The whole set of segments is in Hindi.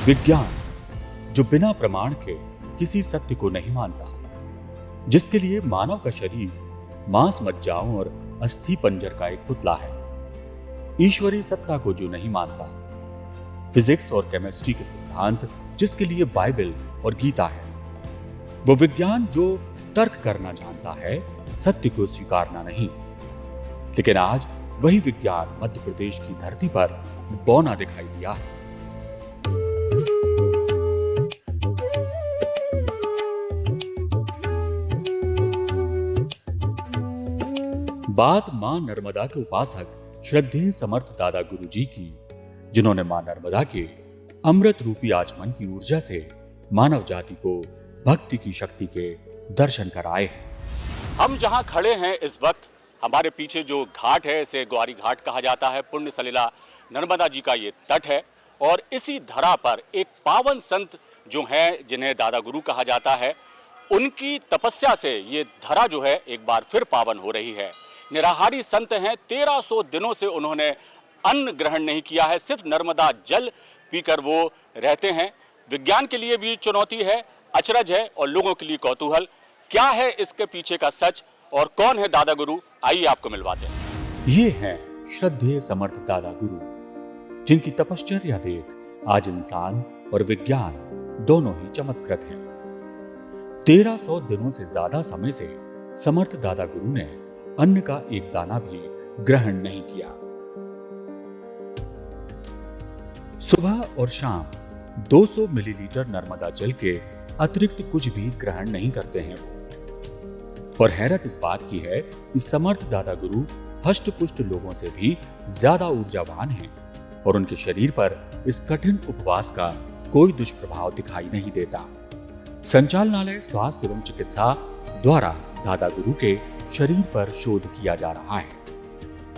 विज्ञान जो बिना प्रमाण के किसी सत्य को नहीं मानता, जिसके लिए मानव का शरीर मांस मज्जाओं और अस्थि पंजर का एक पुतला है, ईश्वरीय सत्ता को जो नहीं मानता, फिजिक्स और केमिस्ट्री के सिद्धांत जिसके लिए बाइबल और गीता है, वो विज्ञान जो तर्क करना जानता है, सत्य को स्वीकारना नहीं। लेकिन आज वही विज्ञान मध्य प्रदेश की धरती पर बौना दिखाई दिया है। बात मां नर्मदा के उपासक श्रद्धेय समर्थ दादा गुरु जी की, जिन्होंने मां नर्मदा के अमृत रूपी आचमन की ऊर्जा से मानव जाति को भक्ति की शक्ति के दर्शन कराए हैं। हम जहां खड़े हैं इस वक्त, हमारे पीछे जो घाट है इसे ग्वारी घाट कहा जाता है। पुण्य सलिला नर्मदा जी का ये तट है और इसी धरा पर एक पावन संत जो हैं, जिन्हें दादा गुरु कहा जाता है, उनकी तपस्या से ये धरा जो है एक बार फिर पावन हो रही है। निराहारी संत हैं, 1300 दिनों से उन्होंने अन्न ग्रहण नहीं किया है, सिर्फ नर्मदा जल पीकर वो रहते हैं। विज्ञान के लिए भी चुनौती है, अचरज है और लोगों के लिए कौतूहल। क्या है इसके पीछे का सच और कौन है दादा गुरु, आइए आपको मिलवाते हैं। ये हैं श्रद्धेय समर्थ दादा गुरु, जिनकी तपश्चर्या देख आज इंसान और विज्ञान दोनों ही चमत्कृत हैं। 1300 दिनों से ज्यादा समय से समर्थ दादा गुरु ने अन्न का एक दाना भी ग्रहण नहीं किया। सुबह और शाम 200 मिलीलीटर नर्मदा जल के अतिरिक्त कुछ भी ग्रहण नहीं करते हैं वो। और हैरत इस बात की है कि समर्थ दादा गुरु हष्ट पुष्ट लोगों से भी ज्यादा ऊर्जावान हैं और उनके शरीर पर इस कठिन उपवास का कोई दुष्प्रभाव दिखाई नहीं देता। संचालनालय स्वास्थ्य एवं चिकित्सा द्वारा दादा गुरु के शरीर पर शोध किया जा रहा है,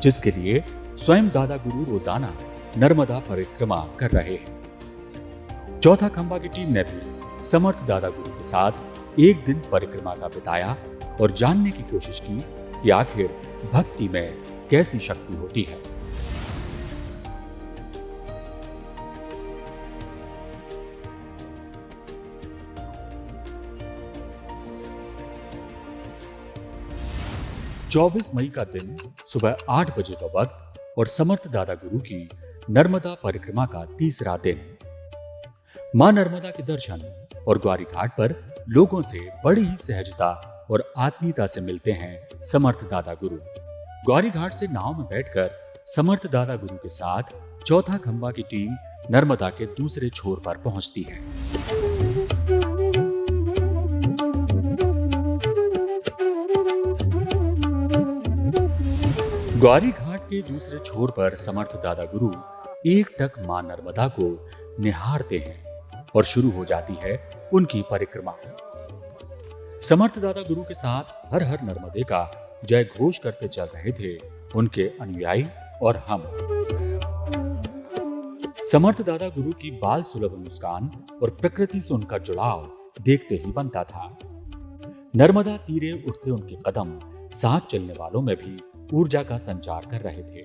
जिसके लिए स्वयं दादा गुरु रोजाना नर्मदा परिक्रमा कर रहे हैं। चौथा खंबा की टीम ने भी समर्थ दादा गुरु के साथ एक दिन परिक्रमा का बिताया और जानने की कोशिश की कि आखिर भक्ति में कैसी शक्ति होती है। चौबीस मई का दिन सुबह 8 बजे का वक्त और समर्थ दादा गुरु की नर्मदा परिक्रमा का तीसरा दिन। मां नर्मदा के दर्शन और ग्वारी घाट पर लोगों से बड़ी ही सहजता और आत्मीयता से मिलते हैं समर्थ दादा गुरु। ग्वारी घाट से नाव में बैठकर समर्थ दादा गुरु के साथ चौथा खंबा की टीम नर्मदा के दूसरे छोर पर पहुंचती है। ग्वारी घाट के दूसरे छोर पर समर्थ दादा गुरु एकटक मां नर्मदा को निहारते हैं और शुरू हो जाती है उनकी परिक्रमा। समर्थ दादा गुरु के साथ हर हर नर्मदे का जय घोष करते चल रहे थे उनके अनुयायी और हम। समर्थ दादा गुरु की बाल सुलभ मुस्कान और प्रकृति से उनका जुड़ाव देखते ही बनता था। नर्मदा तीरे उठते उनके कदम साथ चलने वालों में भी ऊर्जा का संचार कर रहे थे।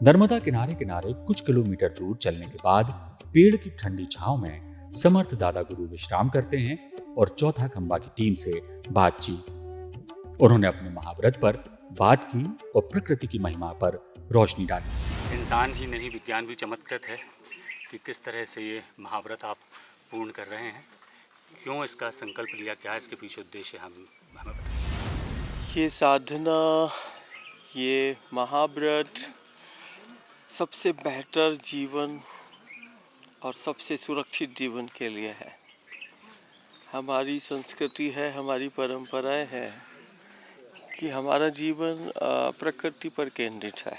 नर्मदा किनारे किनारे कुछ किलोमीटर दूर चलने के बाद पेड़ की ठंडी छांव में समर्थ दादा गुरु विश्राम करते हैं और चौथा खंबा की टीम से बातचीत। उन्होंने अपने महाव्रत पर बात की और प्रकृति की महिमा पर रोशनी डाली। इंसान ही नहीं, विज्ञान भी चमत्कृत है कि किस तरह से ये महाव्रत आप पूर्ण कर रहे हैं। क्यों इसका संकल्प लिया, क्या इसके पीछे उद्देश्य है, हमें बताइए। ये साधना, ये महाव्रत सबसे बेहतर जीवन और सबसे सुरक्षित जीवन के लिए है। हमारी संस्कृति है, हमारी परंपराएं है कि हमारा जीवन प्रकृति पर केंद्रित है।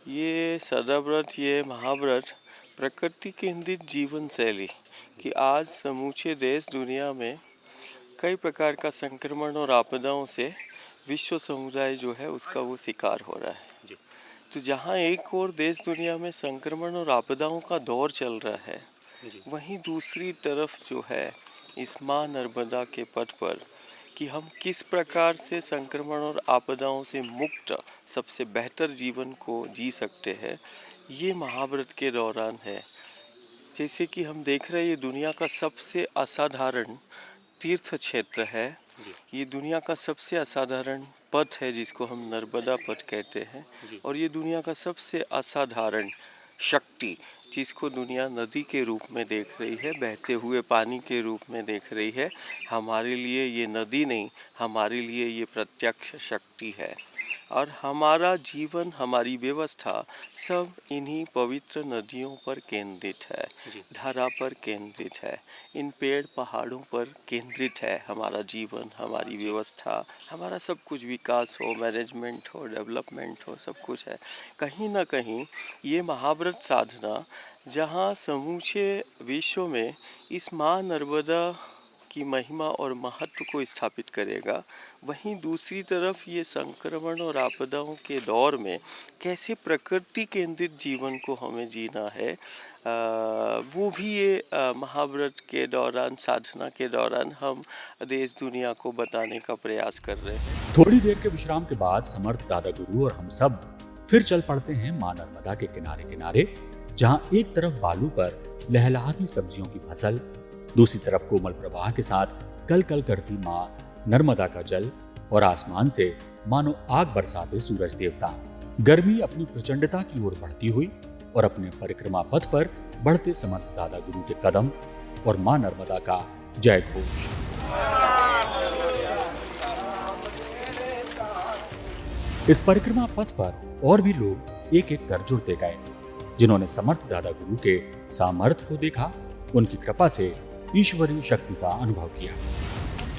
ये सदाव्रत, ये महाव्रत प्रकृति केंद्रित जीवन शैली कि आज समूचे देश दुनिया में कई प्रकार का संक्रमण और आपदाओं से विश्व समुदाय जो है उसका वो शिकार हो रहा है। तो जहाँ एक और देश दुनिया में संक्रमण और आपदाओं का दौर चल रहा है, वहीं दूसरी तरफ जो है इस माँ नर्मदा के पट पर कि हम किस प्रकार से संक्रमण और आपदाओं से मुक्त सबसे बेहतर जीवन को जी सकते हैं, ये महाव्रत के दौरान है। जैसे कि हम देख रहे हैं ये दुनिया का सबसे असाधारण तीर्थ क्षेत्र है। ये दुनिया का सबसे असाधारण पथ है जिसको हम नर्मदा पथ कहते हैं। और ये दुनिया का सबसे असाधारण शक्ति जिसको दुनिया नदी के रूप में देख रही है, बहते हुए पानी के रूप में देख रही है, हमारे लिए ये नदी नहीं, हमारे लिए ये प्रत्यक्ष शक्ति है। और हमारा जीवन, हमारी व्यवस्था सब इन्हीं पवित्र नदियों पर केंद्रित है, धारा पर केंद्रित है, इन पेड़ पहाड़ों पर केंद्रित है। हमारा जीवन, हमारी व्यवस्था, हमारा सब कुछ, विकास हो, मैनेजमेंट हो, डेवलपमेंट हो, सब कुछ है। कहीं ना कहीं ये महाव्रत साधना जहाँ समूचे विश्व में इस माँ नर्मदा की महिमा और महत्व को स्थापित करेगा, वहीं दूसरी तरफ ये संक्रमण और आपदाओं के दौर में कैसे प्रकृति केंद्रित जीवन को हमें जीना है, वो भी ये महाव्रत के दौरान, साधना के दौरान हम देश दुनिया को बताने का प्रयास कर रहे हैं। थोड़ी देर के विश्राम के बाद समर्थ दादा गुरु और हम सब फिर चल पड़ते हैं मां नर्मदा के किनारे किनारे, जहां एक तरफ बालू पर लहलहाती सब्जियों की फसल, दूसरी तरफ कोमल प्रवाह के साथ कल कल करती मां नर्मदा का जल और आसमान से मानो आग बरसाते सूरज देवता। गर्मी अपनी प्रचंडता की ओर बढ़ती हुई और अपने परिक्रमा पथ पर बढ़ते समर्थ दादा गुरु के कदम और मां नर्मदा का जय घोष। इस परिक्रमा पथ पर और भी लोग एक एक कर जुड़ते गए, जिन्होंने समर्थ दादा गुरु के सामर्थ्य को देखा, उनकी कृपा से ईश्वरीय शक्ति का अनुभव किया।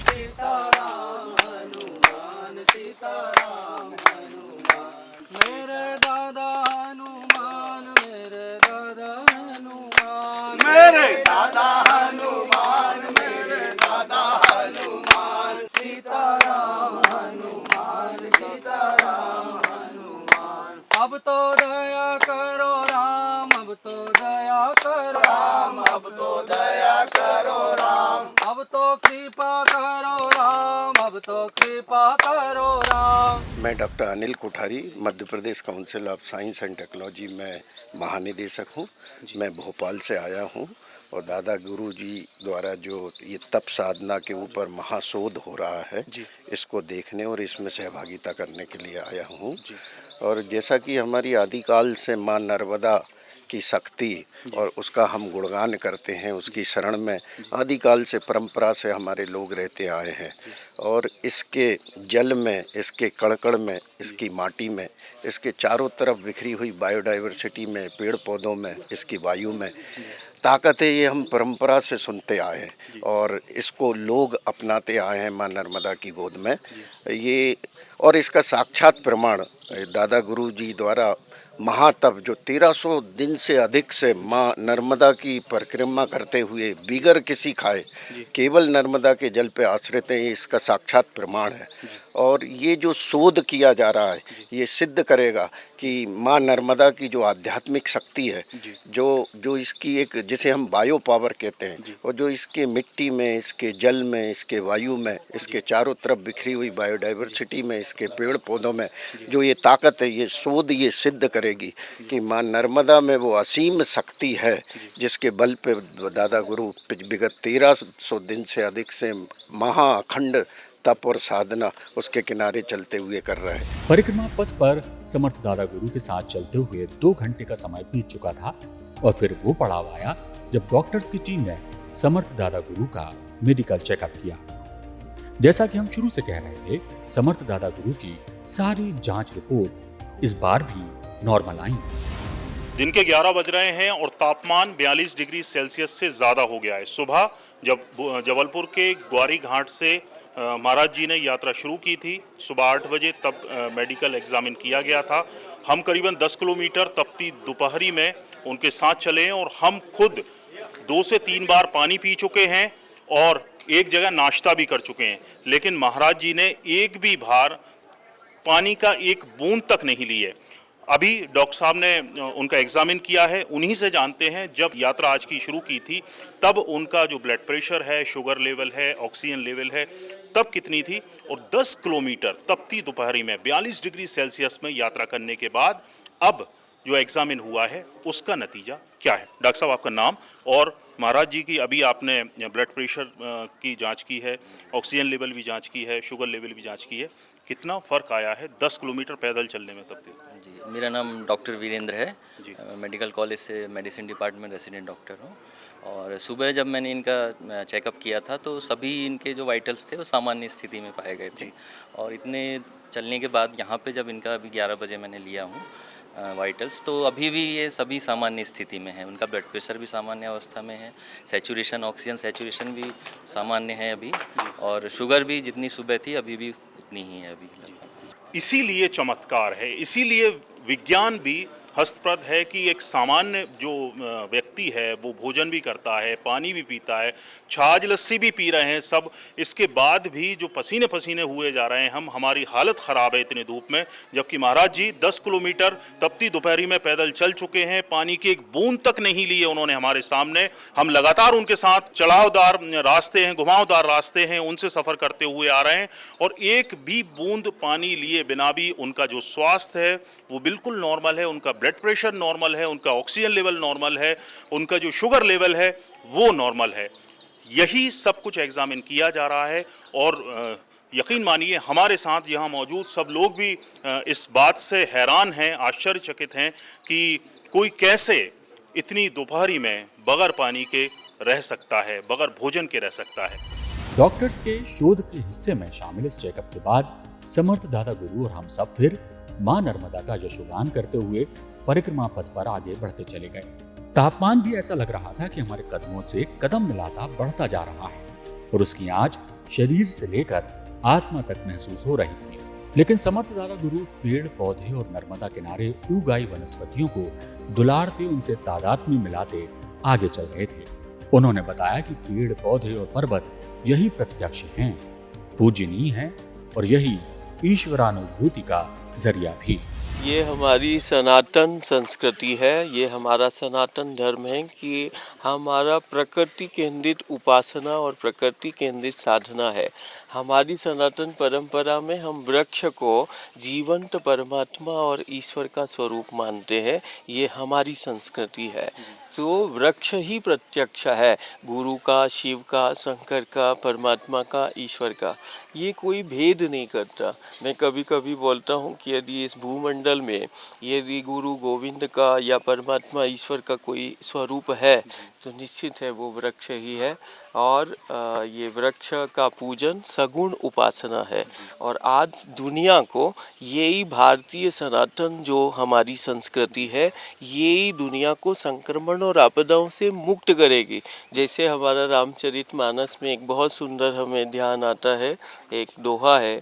सीताराम हनुमान, सीताराम हनुमान, मेरे दादा हनुमान, मेरे दादा हनुमान, मेरे दादा हनुमान, मेरे दादा हनुमान, सीताराम हनुमान, सीताराम हनुमान। अब तो दया करो राम, अब तो दया करो राम, अब तो दया करो राम, अब तो कृपा करो राम, अब तो कृपा करो राम। मैं doctor Anil Kothari, Madhya Pradesh council of science and technology में महानिदेशक हूँ। मैं भोपाल से आया हूँ और दादा गुरु जी द्वारा जो ये तप साधना के ऊपर महाशोध हो रहा है, इसको देखने और इसमें सहभागिता करने के लिए आया हूँ। और जैसा कि हमारी आदिकाल से माँ नर्मदा की शक्ति और उसका हम गुणगान करते हैं, उसकी शरण में आदिकाल से परंपरा से हमारे लोग रहते आए हैं। और इसके जल में, इसके कण-कण में, इसकी माटी में, इसके चारों तरफ बिखरी हुई बायोडाइवर्सिटी में, पेड़ पौधों में, इसकी वायु में ताकत है। ये हम परंपरा से सुनते आए हैं और इसको लोग अपनाते आए हैं माँ नर्मदा की गोद में। ये और इसका साक्षात प्रमाण दादा गुरु जी द्वारा महातप जो 1300 दिन से अधिक से माँ नर्मदा की परिक्रमा करते हुए बिगर किसी खाए केवल नर्मदा के जल पे आश्रित हैं, इसका साक्षात प्रमाण है। और ये जो शोध किया जा रहा है ये सिद्ध करेगा कि माँ नर्मदा की जो आध्यात्मिक शक्ति है, जो इसकी एक, जिसे हम बायो पावर कहते हैं, और जो इसके मिट्टी में, इसके जल में, इसके वायु में, इसके चारों तरफ बिखरी हुई बायोडाइवर्सिटी में, इसके पेड़ पौधों में जो ये ताकत है, ये शोध ये सिद्ध करेगी कि माँ नर्मदा में वो असीम शक्ति है जिसके बल पे दादा गुरु विगत 1300 दिन से अधिक से महाअखंड तप और साधना उसके किनारे चलते हुए कर रहे हैं। परिक्रमा पथ पर समर्थ दादा गुरु के साथ चलते हुए 2 घंटे का समय बीत चुका था और फिर वो पड़ाव आया जब डॉक्टर्स की टीम ने समर्थ दादा गुरु का मेडिकल चेकअप किया। जैसा कि हम शुरू से कह रहे थे, समर्थ दादा गुरु की सारी जांच रिपोर्ट इस बार भी नॉर्मल आई। दिन के 11 बज रहे हैं और तापमान 42 डिग्री सेल्सियस से ज़्यादा हो गया है। सुबह जब जबलपुर के ग्वारी घाट से महाराज जी ने यात्रा शुरू की थी, सुबह 8 बजे तब मेडिकल एग्जामिन किया गया था। हम करीबन 10 किलोमीटर तपती दोपहरी में उनके साथ चले हैं और हम खुद 2 से 3 बार पानी पी चुके हैं और एक जगह नाश्ता भी कर चुके हैं, लेकिन महाराज जी ने एक भी बार पानी का एक बूंद तक नहीं ली है। अभी डॉक्टर साहब ने उनका एग्जामिन किया है, उन्हीं से जानते हैं जब यात्रा आज की शुरू की थी तब उनका जो ब्लड प्रेशर है, शुगर लेवल है, ऑक्सीजन लेवल है, तब कितनी थी। और 10 किलोमीटर तपती दोपहरी में 42 डिग्री सेल्सियस में यात्रा करने के बाद अब जो एग्जामिन हुआ है उसका नतीजा क्या है? डॉक्टर साहब, आपका नाम और महाराज जी की अभी आपने ब्लड प्रेशर की जांच की है, ऑक्सीजन लेवल भी जांच की है, शुगर लेवल भी जांच की है, कितना फ़र्क आया है 10 किलोमीटर पैदल चलने में तब तक? जी, मेरा नाम डॉक्टर वीरेंद्र है। जी। मेडिकल कॉलेज से मेडिसिन डिपार्टमेंट रेसिडेंट डॉक्टर हूँ। और सुबह जब मैंने इनका चेकअप किया था तो सभी इनके जो वाइटल्स थे वो सामान्य स्थिति में पाए गए थे। और इतने चलने के बाद यहाँ पे जब इनका अभी 11 बजे मैंने लिया हूँ वाइटल्स, तो अभी भी ये सभी सामान्य स्थिति में है। उनका ब्लड प्रेशर भी सामान्य अवस्था में है, सैचुरेशन, ऑक्सीजन सैचुरेशन भी सामान्य है अभी, और शुगर भी जितनी सुबह थी अभी भी उतनी ही है अभी। इसीलिए चमत्कार है, इसीलिए विज्ञान भी हस्तप्रद है कि एक सामान्य जो व्यक्ति है वो भोजन भी करता है, पानी भी पीता है, छाछ लस्सी भी पी रहे हैं सब, इसके बाद भी जो पसीने पसीने हुए जा रहे हैं हम, हमारी हालत ख़राब है इतनी धूप में। जबकि महाराज जी 10 किलोमीटर तपती दोपहरी में पैदल चल चुके हैं, पानी की एक बूंद तक नहीं लिए उन्होंने हमारे सामने। हम लगातार उनके साथ चढ़ावदार रास्ते हैं, घुमावदार रास्ते हैं, उनसे सफ़र करते हुए आ रहे हैं और एक भी बूंद पानी लिए बिना भी उनका जो स्वास्थ्य है वो बिल्कुल नॉर्मल है, उनका ब्लड प्रेशर नॉर्मल है, उनका ऑक्सीजन लेवल नॉर्मल है, उनका जो शुगर लेवल है वो नॉर्मल है। यही सब कुछ एग्जामिन किया जा रहा है और यकीन मानिए हमारे साथ यहाँ मौजूद सब लोग भी इस बात से हैरान हैं, आश्चर्यचकित हैं कि कोई कैसे इतनी दोपहरी में बगैर पानी के रह सकता है, बगैर भोजन के रह सकता है। डॉक्टर्स के शोध के हिस्से में शामिल इस चेकअप के बाद समर्थ दादा गुरु और हम सब फिर मां नर्मदा का यशोगान करते हुए परिक्रमा पथ पर आगे बढ़ते चले गए। तापमान भी ऐसा लग रहा था कि हमारे कदमों से कदम मिलाता बढ़ता जा रहा है और उसकी आंच शरीर से लेकर आत्मा तक महसूस हो रही थी। लेकिन समर्थ दादा गुरु पेड़ पौधे और नर्मदा किनारे उगाई वनस्पतियों को दुलारते, उनसे तादात्म्य मिलाते आगे चल रहे थे। उन्होंने बताया कि पेड़ पौधे और पर्वत यही प्रत्यक्ष हैं, पूजनीय हैं और यही ईश्वरानुभूति का जरिया भी। ये हमारी सनातन संस्कृति है, ये हमारा सनातन धर्म है कि हमारा प्रकृति केंद्रित उपासना और प्रकृति केंद्रित साधना है। हमारी सनातन परंपरा में हम वृक्ष को जीवंत परमात्मा और ईश्वर का स्वरूप मानते हैं, ये हमारी संस्कृति है। तो वृक्ष ही प्रत्यक्ष है, गुरु का, शिव का, शंकर का, परमात्मा का, ईश्वर का, ये कोई भेद नहीं करता। मैं कभी कभी बोलता हूँ कि यदि इस भूमंडल में यदि गुरु गोविंद का या परमात्मा ईश्वर का कोई स्वरूप है तो निश्चित है वो वृक्ष ही है। और ये वृक्ष का पूजन सगुण उपासना है और आज दुनिया को यही भारतीय सनातन जो हमारी संस्कृति है यही दुनिया को संक्रमण और आपदाओं से मुक्त करेगी। जैसे हमारा रामचरितमानस में एक बहुत सुंदर हमें ध्यान आता है, एक दोहा है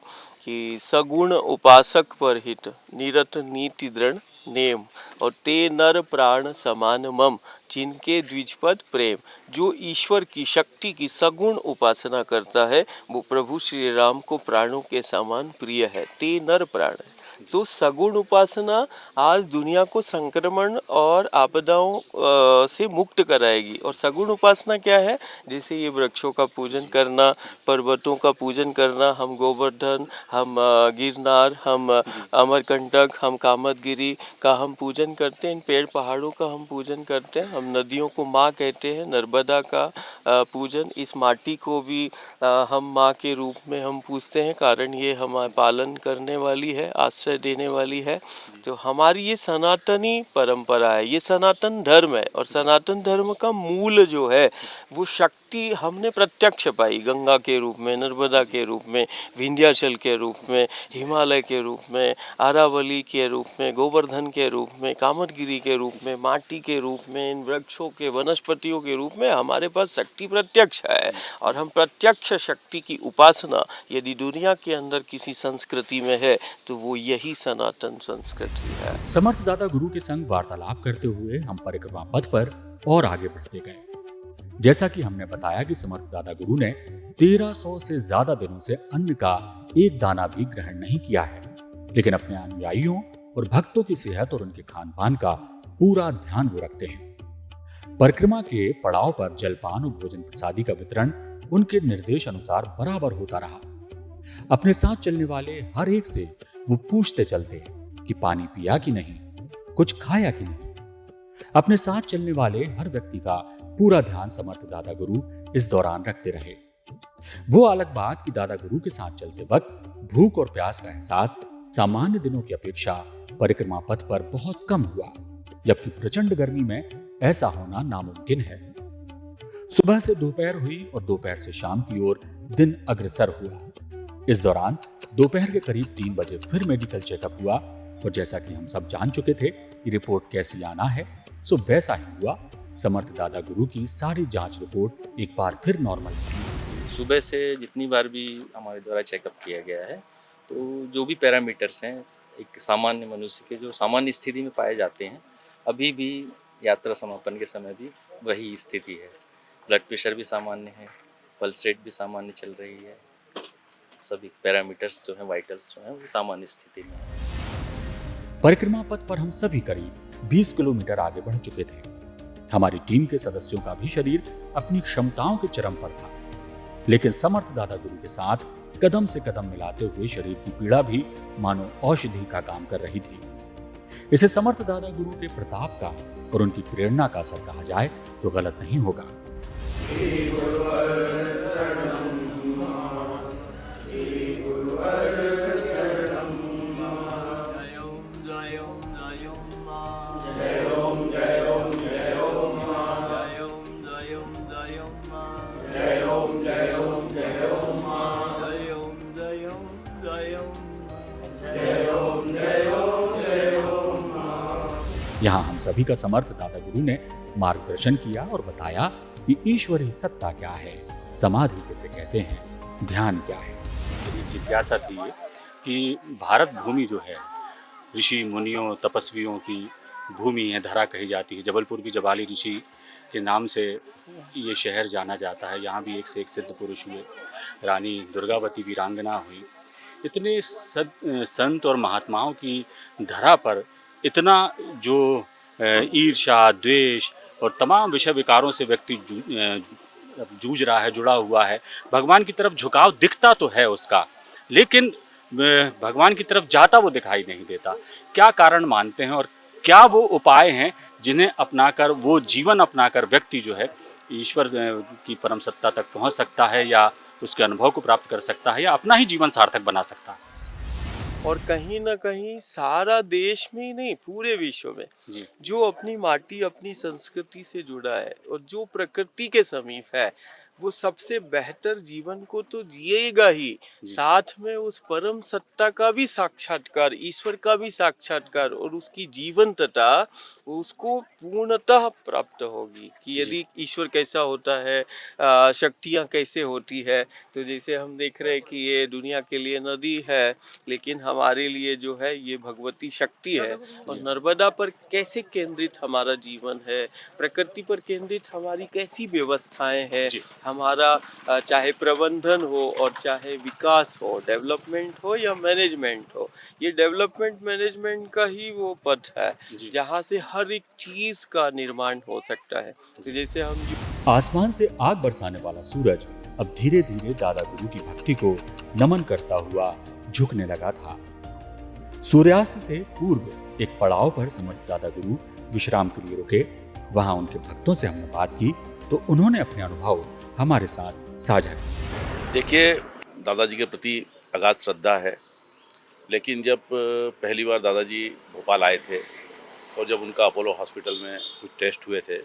कि सगुण उपासक पर हित निरत नीति दृढ़ नेम और ते नर प्राण समान मम जिनके द्विजपद प्रेम। जो ईश्वर की शक्ति की सगुण उपासना करता है वो प्रभु श्री राम को प्राणों के समान प्रिय है, ते नर प्राण है। तो सगुण उपासना आज दुनिया को संक्रमण और आपदाओं से मुक्त कराएगी। और सगुण उपासना क्या है? जैसे ये वृक्षों का पूजन करना, पर्वतों का पूजन करना, हम गोवर्धन, हम गिरनार, हम अमरकंटक, हम कामदगिरी का हम पूजन करते हैं, इन पेड़ पहाड़ों का हम पूजन करते हैं। हम नदियों को माँ कहते हैं, नर्मदा का पूजन, इस माटी को भी हम माँ के रूप में हम पूजते हैं, कारण ये हमारा पालन करने वाली है, आश्रय देने वाली है। तो हमारी ये सनातनी परंपरा है, ये सनातन धर्म है। और सनातन धर्म का मूल जो है वो शक्ति हमने प्रत्यक्ष पाई, गंगा के रूप में, नर्मदा के रूप में, विंध्याचल के रूप में, हिमालय के रूप में, अरावली के रूप में, गोवर्धन के रूप में, कामदगिरी के रूप में, माटी के रूप में, इन वृक्षों के, वनस्पतियों के रूप में हमारे पास शक्ति प्रत्यक्ष है। और हम प्रत्यक्ष शक्ति की उपासना यदि दुनिया के अंदर किसी संस्कृति में है तो वो यही सनातन संस्कृति है। समर्थ दादा गुरु के संग वार्तालाप करते हुए हम परिक्रमा पथ पर और आगे बढ़ते गए। जैसा कि हमने बताया कि समर्थ दादा गुरु ने 1300 से ज्यादा दिनों से अन्न का एक दाना भी ग्रहण नहीं किया है, लेकिन अपने अनुयायियों और भक्तों की सेहत और उनके खान पान का पूरा ध्यान वो रखते हैं। परिक्रमा के पड़ाव पर जलपान और भोजन प्रसादी का वितरण उनके निर्देश अनुसार बराबर होता रहा। अपने साथ चलने वाले हर एक से वो पूछते चलते कि पानी पिया कि नहीं, कुछ खाया कि नहीं। अपने साथ चलने वाले हर व्यक्ति का पूरा ध्यान समर्थ दादा गुरु इस दौरान रखते रहे। वो अलग बात कि दादा गुरु के साथ चलते वक्त भूख और प्यास का एहसास सामान्य दिनों की अपेक्षा परिक्रमा पथ पर बहुत कम हुआ, जबकि प्रचंड गर्मी में ऐसा होना नामुमकिन है। सुबह से दोपहर हुई और दोपहर से शाम की ओर दिन अग्रसर हुआ। इस दौरान दोपहर के करीब 3 बजे फिर मेडिकल चेकअप हुआ और जैसा कि हम सब जान चुके थे कि रिपोर्ट कैसी आना है, सो वैसा ही हुआ। समर्थ दादा गुरु की सारी जांच रिपोर्ट एक बार फिर नॉर्मल थी। सुबह से जितनी बार भी हमारे द्वारा चेकअप किया गया है, तो जो भी पैरामीटर्स हैं एक सामान्य मनुष्य के जो सामान्य स्थिति में पाए जाते हैं, अभी भी यात्रा समापन के समय भी वही स्थिति है। ब्लड प्रेशर भी सामान्य है, पल्स रेट भी सामान्य चल रही है, सभी पैरामीटर्स जो हैं, वाइटल्स जो हैं, वो सामान्य स्थिति में है। परिक्रमा पथ पर हम सभी करीब 20 किलोमीटर आगे बढ़ चुके थे। हमारी टीम के सदस्यों का भी शरीर अपनी क्षमताओं के चरम पर था, लेकिन समर्थ दादा गुरु के साथ कदम से कदम मिलाते हुए शरीर की पीड़ा भी मानो औषधि का काम कर रही थी। इसे समर्थ दादा गुरु के प्रताप का और उनकी प्रेरणा का असर कहा जाए तो गलत नहीं होगा। यहाँ हम सभी का समर्थ दादा गुरु ने मार्गदर्शन किया और बताया कि ईश्वरीय सत्ता क्या है, समाधि किसे कहते हैं, ध्यान क्या है। मेरी जिज्ञासा थी ये कि भारत भूमि जो है ऋषि मुनियों तपस्वियों की भूमि है, धरा कही जाती है। जबलपुर की जबाली ऋषि के नाम से ये शहर जाना जाता है। यहाँ भी एक से एक सिद्ध पुरुष हुए, रानी दुर्गावती वीरांगना हुई। इतने संत और महात्माओं की धरा पर इतना जो ईर्ष्या, द्वेष और तमाम विषय विकारों से व्यक्ति जूझ रहा है, जुड़ा हुआ है। भगवान की तरफ झुकाव दिखता तो है उसका, लेकिन भगवान की तरफ जाता वो दिखाई नहीं देता। क्या कारण मानते हैं और क्या वो उपाय हैं जिन्हें अपनाकर, वो जीवन अपनाकर व्यक्ति जो है ईश्वर की परम सत्ता तक पहुंच सकता है, या उसके अनुभव को प्राप्त कर सकता है, या अपना ही जीवन सार्थक बना सकता है। और कहीं ना कहीं सारा देश में ही नहीं, पूरे विश्व में जी। जो अपनी माटी, अपनी संस्कृति से जुड़ा है और जो प्रकृति के समीप है, वो सबसे बेहतर जीवन को तो जिएगा ही, साथ में उस परम सत्ता का भी साक्षात्कार, ईश्वर का भी साक्षात्कार और उसकी जीवंतता उसको पूर्णतः प्राप्त होगी कि यदि ईश्वर कैसा होता है, शक्तियाँ कैसे होती है। तो जैसे हम देख रहे हैं कि ये दुनिया के लिए नदी है, लेकिन हमारे लिए जो है ये भगवती शक्ति है। और नर्मदा पर कैसे केंद्रित हमारा जीवन है, प्रकृति पर केंद्रित हमारी कैसी व्यवस्थाएं हैं, हमारा चाहे प्रबंधन हो और चाहे विकास हो, डेवलपमेंट हो या मैनेजमेंट हो, ये डेवलपमेंट मैनेजमेंट का ही वो पथ है जहाँ से हर एक चीज का निर्माण हो सकता है। तो जैसे हम आसमान से आग बरसाने वाला सूरज अब धीरे धीरे दादा गुरु की भक्ति को नमन करता हुआ झुकने लगा था। सूर्यास्त से पूर्व एक पड़ाव पर समर्थ दादा गुरु विश्राम के लिए रुके। वहां उनके भक्तों से हमने बात की तो उन्होंने अपने अनुभव हमारे साथ साझा किए। देखिए, दादाजी के प्रति अगाध श्रद्धा है, लेकिन जब पहली बार दादाजी भोपाल आए थे और जब उनका अपोलो हॉस्पिटल में कुछ टेस्ट हुए थे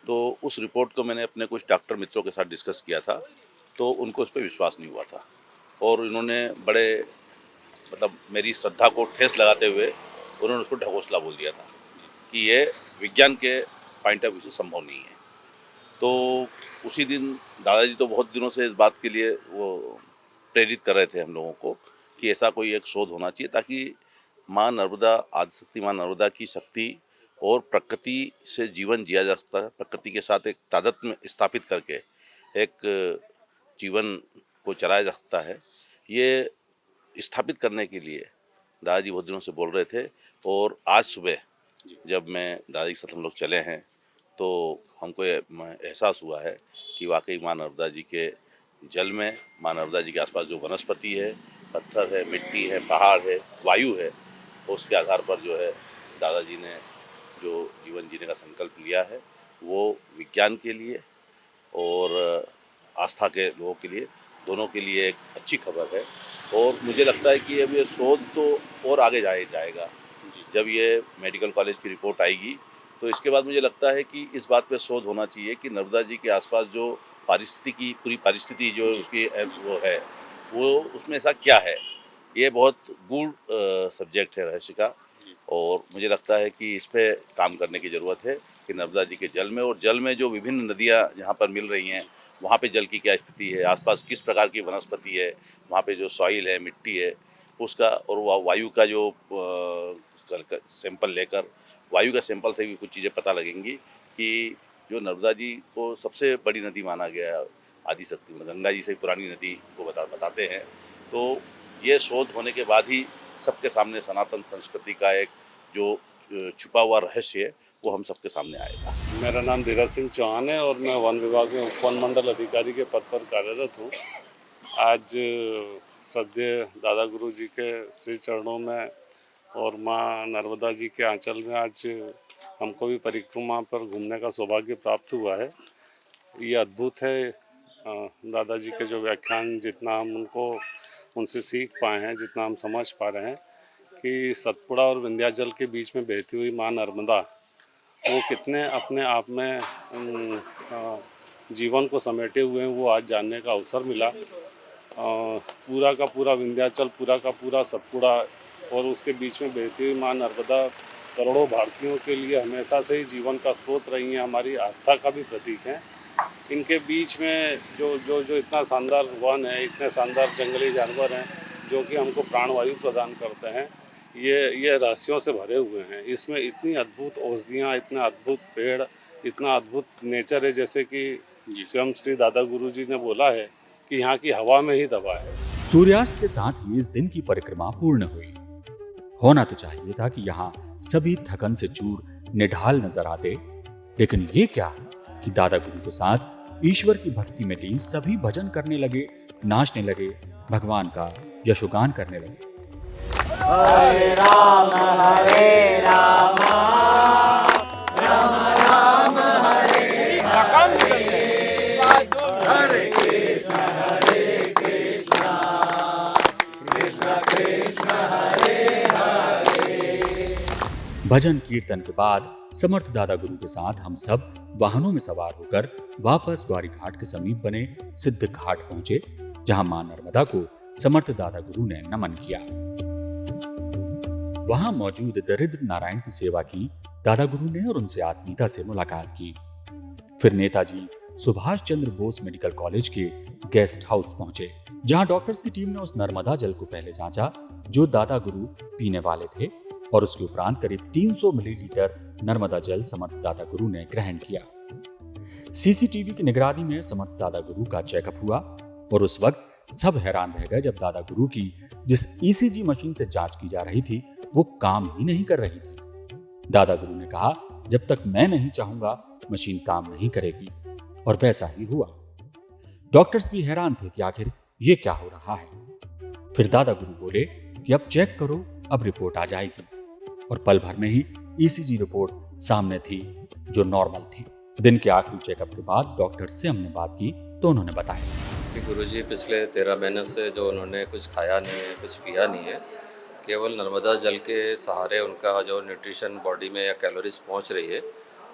तो उस रिपोर्ट को मैंने अपने कुछ डॉक्टर मित्रों के साथ डिस्कस किया था, तो उनको उस पर विश्वास नहीं हुआ था और इन्होंने बड़े मेरी श्रद्धा को ठेस लगाते हुए उन्होंने उसको ढकोसला बोल दिया था कि ये विज्ञान के पॉइंट ऑफ व्यू से संभव नहीं है। तो उसी दिन दादाजी तो बहुत दिनों से इस बात के लिए वो प्रेरित कर रहे थे हम लोगों को कि ऐसा कोई एक शोध होना चाहिए ताकि माँ नर्मदा, आदिशक्ति माँ नर्मदा की शक्ति और प्रकृति से जीवन जिया जा सकता है, प्रकृति के साथ एक तादात्म्य स्थापित करके एक जीवन को चलाया जा सकता है। ये स्थापित करने के लिए दादाजी बहुत दिनों से बोल रहे थे और आज सुबह जब मैं दादाजी के साथ हम लोग चले हैं तो हमको एहसास हुआ है कि वाकई माँ नर्मदा जी के जल में, माँ नर्मदा जी के आसपास जो वनस्पति है, पत्थर है, मिट्टी है, पहाड़ है, वायु है, उसके आधार पर जो है दादाजी ने जो जीवन जीने का संकल्प लिया है वो विज्ञान के लिए और आस्था के लोगों के लिए, दोनों के लिए एक अच्छी खबर है। और मुझे लगता है कि अब ये शोध तो और आगे जाएगा। जब ये मेडिकल कॉलेज की रिपोर्ट आएगी तो इसके बाद मुझे लगता है कि इस बात पे शोध होना चाहिए कि नर्मदा जी के आसपास जो पूरी परिस्थिति जो उसकी वो है, वो उसमें ऐसा क्या है। ये बहुत गूढ़ सब्जेक्ट है रहस्य का, और मुझे लगता है कि इस पे काम करने की ज़रूरत है कि नर्मदा जी के जल में और जल में जो विभिन्न नदियाँ जहाँ पर मिल रही हैं वहाँ पे जल की क्या स्थिति है, आसपास किस प्रकार की वनस्पति है, वहाँ पे जो सॉइल है, मिट्टी है उसका, और वायु का जो सैंपल लेकर, वायु का सैंपल से भी कुछ चीज़ें पता लगेंगी कि जो नर्मदा जी को सबसे बड़ी नदी माना गया है, आदि शक्ति गंगा जी से पुरानी नदी को बताते हैं। तो ये शोध होने के बाद ही सबके सामने सनातन संस्कृति का एक जो छुपा हुआ रहस्य है वो हम सबके सामने आएगा। मेरा नाम धीरज सिंह चौहान है और मैं वन विभाग में उपवन मंडल अधिकारी के पद पर कार्यरत हूँ। आज श्रद्धेय दादा गुरु जी के श्री चरणों में और माँ नर्मदा जी के आंचल में आज हमको भी परिक्रमा पर घूमने का सौभाग्य प्राप्त हुआ है। ये अद्भुत है। दादाजी के जो व्याख्यान, जितना हम उनसे सीख पाए हैं, जितना हम समझ पा रहे हैं कि सतपुड़ा और विंध्याचल के बीच में बहती हुई माँ नर्मदा वो कितने अपने आप में जीवन को समेटे हुए हैं, वो आज जानने का अवसर मिला। पूरा का पूरा विंध्याचल, पूरा का पूरा सतपुड़ा और उसके बीच में बहती हुई माँ नर्मदा करोड़ों भारतीयों के लिए हमेशा से ही जीवन का स्रोत रही हैं, हमारी आस्था का भी प्रतीक है। इनके बीच में जो इतना शानदार वन है, इतने शानदार जंगली जानवर हैं जो कि हमको प्राणवायु प्रदान करते हैं, ये रहस्यों से भरे हुए हैं। इसमें इतनी अद्भुत औषधियाँ, इतना अद्भुत पेड़, इतना अद्भुत नेचर है, जैसे कि स्वयं श्री दादा गुरु जी ने बोला है कि यहाँ की हवा में ही दवा है। सूर्यास्त के साथ ही इस दिन की परिक्रमा पूर्ण हुई। होना तो चाहिए था कि यहाँ सभी थकन से चूर निढाल नजर आते, लेकिन ये क्या कि दादा गुरु के साथ ईश्वर की भक्ति में लीन सभी भजन करने लगे, नाचने लगे, भगवान का यशोगान करने लगे। हरे राम हरे राम राम राम हरे हरे, हरे कृष्ण कृष्ण कृष्ण हरे हरे। भजन कीर्तन के बाद समर्थ दादा गुरु के साथ हम सब वाहनों में सवार होकर वापस ग्वारी घाट के समीप बने सिद्ध घाट पहुंचे, जहां मां नर्मदा को समर्थ दादा गुरु ने नमन किया। वहां मौजूद दरिद्र नारायण की सेवा की दादा गुरु ने और उनसे आत्मीयता से मुलाकात की। फिर नेताजी सुभाष चंद्र बोस मेडिकल कॉलेज के गेस्ट हाउस पहुंचे, जहां डॉक्टर्स की टीम ने उस नर्मदा जल को पहले जांचा जो दादा गुरु पीने वाले थे, और उसके उपरांत करीब 300 मिलीलीटर नर्मदा जल समर्थ दादा गुरु ने ग्रहण किया। सीसीटीवी की निगरानी में समर्थ दादा गुरु का चेकअप हुआ और उस वक्त सब हैरान रह गए जब दादा गुरु की जिस ईसीजी मशीन से जांच की जा रही थी वो काम ही नहीं कर रही थी। दादा गुरु ने कहा, जब तक मैं नहीं चाहूंगा मशीन काम नहीं करेगी, और वैसा ही हुआ। डॉक्टर्स भी हैरान थे कि आखिर ये क्या हो रहा है। फिर दादा गुरु बोले कि अब चेक करो, अब रिपोर्ट आ जाएगी, और पल भर में ही ईसीजी रिपोर्ट सामने थी जो नॉर्मल थी। दिन के आखिरी चेकअप के बाद डॉक्टर से हमने बात की तो उन्होंने बताया कि गुरुजी पिछले 13 महीनों से जो उन्होंने कुछ खाया नहीं है, कुछ पिया नहीं है, केवल नर्मदा जल के सहारे उनका जो न्यूट्रिशन बॉडी में या कैलोरीज पहुंच रही है,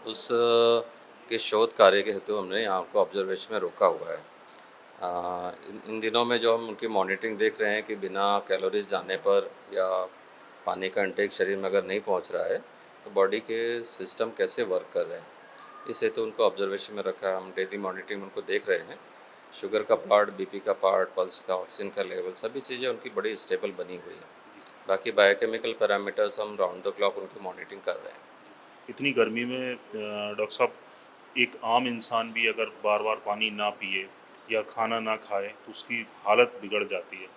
उस के शोध कार्य के हेतु हमने यहाँ को ऑब्जर्वेशन में रोका हुआ है। इन दिनों में जो हम उनकी मॉनिटरिंग देख रहे हैं कि बिना कैलोरीज जाने पर या पानी का इंटेक शरीर में अगर नहीं पहुँच रहा है तो बॉडी के सिस्टम कैसे वर्क कर रहे हैं, इस हेतु उनको ऑब्जर्वेशन में रखा है। हम डेली मॉनिटरिंग उनको देख रहे हैं। शुगर का पार्ट, बीपी का पार्ट, पल्स का, ऑक्सीजन का लेवल, सभी चीज़ें उनकी बड़ी स्टेबल बनी हुई है। बाकी बायोकेमिकल पैरामीटर्स हम राउंड द क्लॉक उनकी मॉनिटरिंग कर रहे हैं। इतनी गर्मी में डॉक्टर साहब, एक आम इंसान भी अगर बार बार पानी ना पिए या खाना ना खाए तो उसकी हालत बिगड़ जाती है।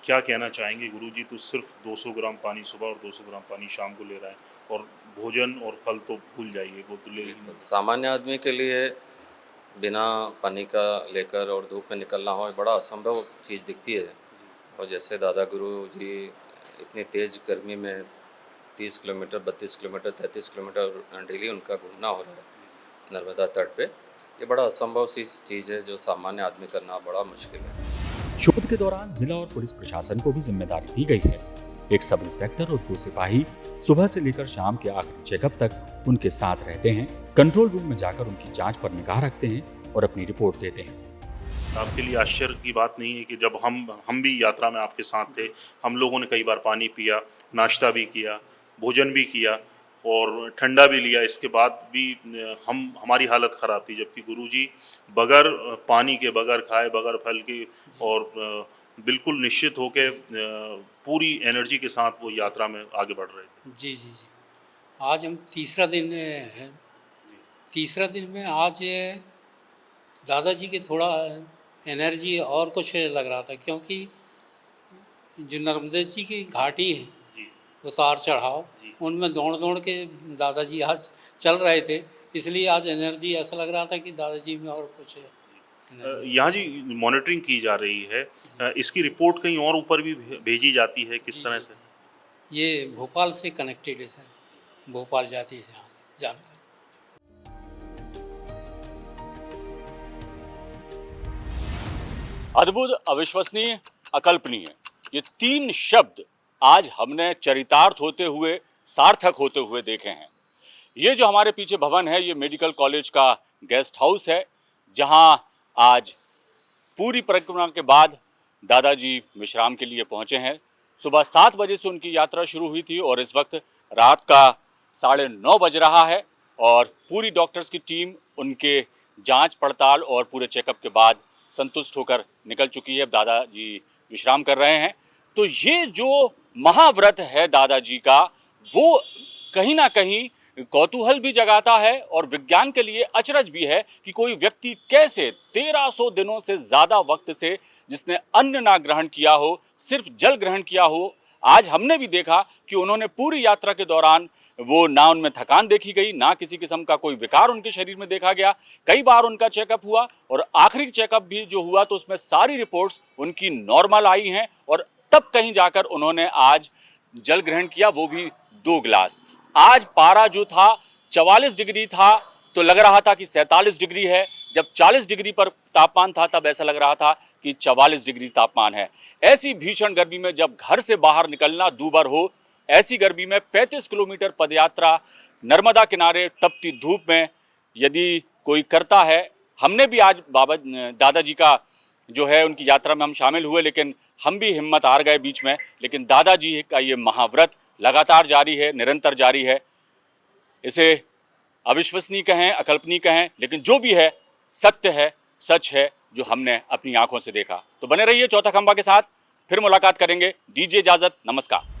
क्या कहना चाहेंगे गुरुजी? तो सिर्फ 200 ग्राम पानी सुबह और 200 ग्राम पानी शाम को ले रहा है, और भोजन और फल तो भूल जाइए, वो तो ले ही नहीं। सामान्य आदमी के लिए बिना पानी का लेकर और धूप में निकलना हो बड़ा असंभव चीज़ दिखती है। और जैसे दादा गुरु जी इतनी तेज़ गर्मी में 30 किलोमीटर, 32 किलोमीटर, 33 किलोमीटर डेली उनका घूमना हो रहा है नर्मदा तट पे। ये बड़ा असंभव सी चीज़ है जो सामान्य आदमी करना बड़ा मुश्किल है। शोध के दौरान जिला और पुलिस प्रशासन को भी जिम्मेदारी दी गई है। एक सब इंस्पेक्टर और 2 सिपाही सुबह से लेकर शाम के आखिरी चेकअप तक उनके साथ रहते हैं, कंट्रोल रूम में जाकर उनकी जांच पर निगाह रखते हैं और अपनी रिपोर्ट देते हैं। आपके लिए आश्चर्य की बात नहीं है कि जब हम भी यात्रा में आपके साथ थे, हम लोगों ने कई बार पानी पिया, नाश्ता भी किया, भोजन भी किया और ठंडा भी लिया। इसके बाद भी हमारी हालत ख़राब थी, जबकि गुरुजी बगैर पानी के, बगैर खाए, बगैर फल के और बिल्कुल निश्चित होकर पूरी एनर्जी के साथ वो यात्रा में आगे बढ़ रहे थे। जी जी जी। आज हम तीसरा दिन है। तीसरा दिन में आज दादाजी के थोड़ा एनर्जी और कुछ लग रहा था, क्योंकि जो नर्मदा जी की घाटी है, उतार चढ़ाव, उनमें दौड़ दौड़ के दादाजी आज चल रहे थे, इसलिए आज एनर्जी ऐसा लग रहा था कि दादाजी में और कुछ है। यहाँ जी मॉनिटरिंग की जा रही है, इसकी रिपोर्ट कहीं और ऊपर भी भेजी जाती है, किस तरह से? ये भोपाल से कनेक्टेड है सर, भोपाल जाती है यहाँ जानकारी। अद्भुत, अविश्वसनीय, अकल्पनीय, ये 3 शब्द आज हमने चरितार्थ होते हुए, सार्थक होते हुए देखे हैं। ये जो हमारे पीछे भवन है, ये मेडिकल कॉलेज का गेस्ट हाउस है, जहां आज पूरी परिक्रमा के बाद दादाजी विश्राम के लिए पहुंचे हैं। सुबह 7 बजे से उनकी यात्रा शुरू हुई थी और इस वक्त रात का 9:30 बज रहा है और पूरी डॉक्टर्स की टीम उनके जांच पड़ताल और पूरे चेकअप के बाद संतुष्ट होकर निकल चुकी है। दादाजी विश्राम कर रहे हैं। तो ये जो महाव्रत है दादाजी का, वो कहीं ना कहीं कौतूहल भी जगाता है और विज्ञान के लिए अचरज भी है कि कोई व्यक्ति कैसे 1300 दिनों से ज़्यादा वक्त से, जिसने अन्न ना ग्रहण किया हो, सिर्फ जल ग्रहण किया हो, आज हमने भी देखा कि उन्होंने पूरी यात्रा के दौरान वो ना उनमें थकान देखी गई, ना किसी किस्म का कोई विकार उनके शरीर में देखा गया। कई बार उनका चेकअप हुआ और आखिरी चेकअप भी जो हुआ तो उसमें सारी रिपोर्ट्स उनकी नॉर्मल आई हैं और तब कहीं जाकर उन्होंने आज जल ग्रहण किया, वो भी 2 गिलास। आज पारा जो था 44 डिग्री था तो लग रहा था कि 47 डिग्री है। जब 40 डिग्री पर तापमान था तब ऐसा लग रहा था कि 44 डिग्री तापमान है। ऐसी भीषण गर्मी में जब घर से बाहर निकलना दूभर हो, ऐसी गर्मी में 35 किलोमीटर पदयात्रा नर्मदा किनारे तपती धूप में यदि कोई करता है, हमने भी आज दादाजी का जो है उनकी यात्रा में हम शामिल हुए, लेकिन हम भी हिम्मत हार गए बीच में। लेकिन दादाजी का ये महाव्रत लगातार जारी है, निरंतर जारी है। इसे अविश्वसनीय कहें, अकल्पनीय कहें, लेकिन जो भी है सत्य है, सच है, जो हमने अपनी आंखों से देखा। तो बने रहिए चौथा खंबा के साथ, फिर मुलाकात करेंगे। दीजिए इजाजत, नमस्कार।